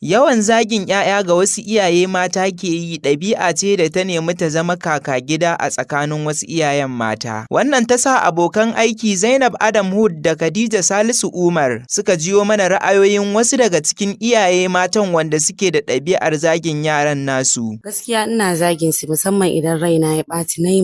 Yawan zagin 'ya'ya ga wasu iyaye mata ke yi ɗabi'a ce da ta nemi ta zama kaka gida a tsakanin wasu iyayen mata. Wannan ta sa abokan aiki Zainab Adam Hood da Khadija Salisu Umar suka jiyo mana ra'ayoyin wasu daga cikin iyaye matan wanda suke da ɗabi'ar zagin yaran nasu. Gaskiya ina zagin su musamman idan raina ya ɓaci nayi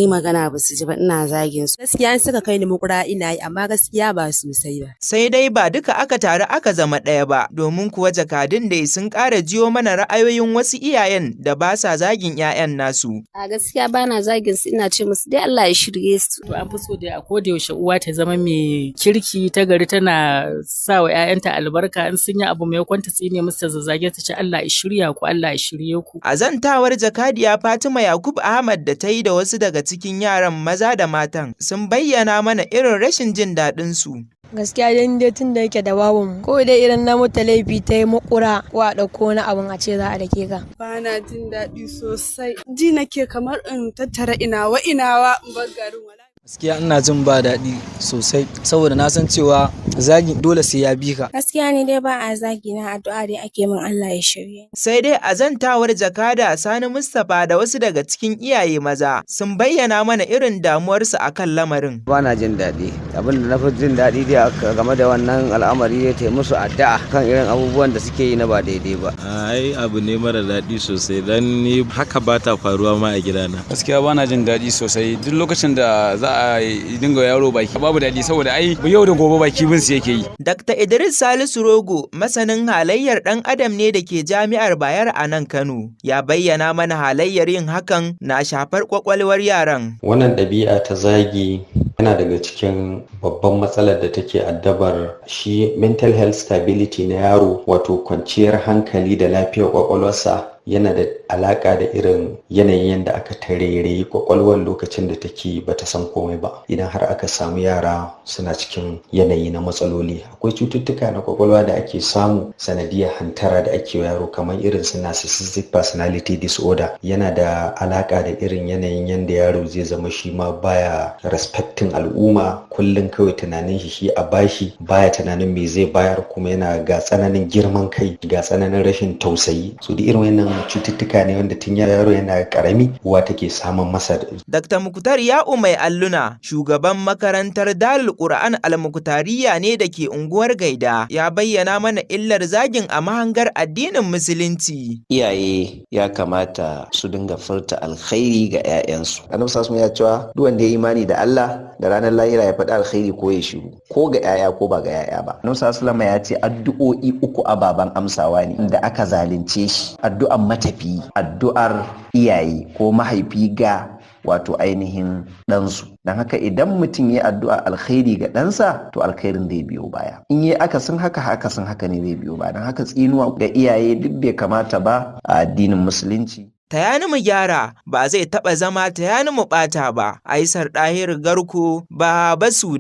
magana ba su ji ba ina zagin su. Gaskiya in suka kai ni makura ina yi amma gaskiya ba sosai ba. Sai dai ba duka aka taru aka zama ɗaya ba domin kuwa jakadun da sun ƙara jiyo mana ra'ayoyin wasu iyayen da ba sa zagin 'ya'yan nasu. A gaskiya bana zagin su ina ce musu dai Allah ya shirye su. To an fi so dai a koda yaushe uwa ta zama mai kirki ta gari tana sa wa 'ya'yanta albarka in sun yi abu mai kwanta tsine musu ta zazzage ta ce Allah ya shirya ku Allah ya shirye ku. A zantawar jakadiya Fatima Yakub Ahmad da ta yi da wasu daga cikin yaran maza da matan sun bayyana mana irin rashin jin daɗin su. Gaskiya dai tun da yake da wawun ko dai idan na mutu laifi ta yi makura ko a ɗauko wani abun a ce za a dake ka. Ba na jin daɗi sosai. Ji nake kamar in tattara inawa in bar garin wala. Gaskiya ina jin ba daɗi sosai saboda na san cewa zagi dole sai ya bi ka. Gaskiya ni dai ba a zagi na addu'a dai ake min Allah ya shirye. Sai dai a zantawar jakada Sani Mustapha da wasu daga cikin iyaye maza sun bayyana mana irin damuwarsu akan lamarin. Ba na jin daɗi. Abin da na fi jin daɗi dai game da wannan al'amari ya taimu musu addu'a kan irin abubuwan da suke yi na ba daidai ba. Ai abu ne mara daɗi sosai dan ni haka ba ta faruwa ma a gidana. Gaskiya ba na jin daɗi sosai duk lokacin da za a dinga yaro baki babu daɗi saboda ai yau da gobe baki bin su yake yi. Dr. Idris Salisu Rogo masanin halayyar ɗan adam ne da ke jami'ar Bayero a nan Kano ya bayyana mana halayyar yin hakan na shafar kwakwalwar yaran. Wannan ɗabi'a ta zagi yana daga cikin babban matsalar da take addabar shi mental health stability na yaro, wato kwanciyar hankali da lafiyar kwakwalwarsa yana da alaka da irin yanayin yadda aka tarairayi kwakwalwar lokacin da take bata san komai ba. Idan har aka samu yara suna cikin yanayi na matsaloli, akwai cututtuka na kwakwalwa da ake samu sanadiyar hantara da ake yaro kamar irin su narcissistic personality disorder. Yana da alaka da irin yanayin yadda yaro zai zama shi ma baya respecting al'umma, kullum kawai tunanin shi a bashi, baya tunanin me zai bayar, kuma yana ga tsananin girman kai, ga tsananin rashin tausayi. So da irin wannan cututtuka ne wanda tun yaro yana karami uwa take samun masa. Dr. Muktar Ya'u Mai Alluna, shugaban makarantar Darul Qur'an Al-Muktariya ne da ke unguwar Gaida, ya bayyana mana illar zagin a mahangar addinin Musulunci. Iyaye ya kamata su dinga furta alkhairi ga 'ya'yansu. Annabi sallallahu alaihi wasallam ya cewa duk wanda ya imani da Allah da ranar lahira ya faɗi alkhairi ko ya shiru, ko ga 'ya'ya ko ba ga 'ya'ya ba. Annabi sallallahu alaihi wasallam ya ce addu'o'i uku ababan amsawa ne da aka zalunce shi: addu'ar matafi, addu'ar iyaye ko mahaifi ga wato ainihin ɗansu. Don haka idan mutum ya addu'a alkhairi ga ɗansa to alkhairin zai biyo baya, in yi akasin haka ne zai biyo baya. Don haka tsinuwa ga iyaye duk bai kamata ba a addinin musulunci. Tayani mu gyara ba zai taɓa zama tayani mu ɓata ba. Aisar Ɗahir Garko, Baba Suda.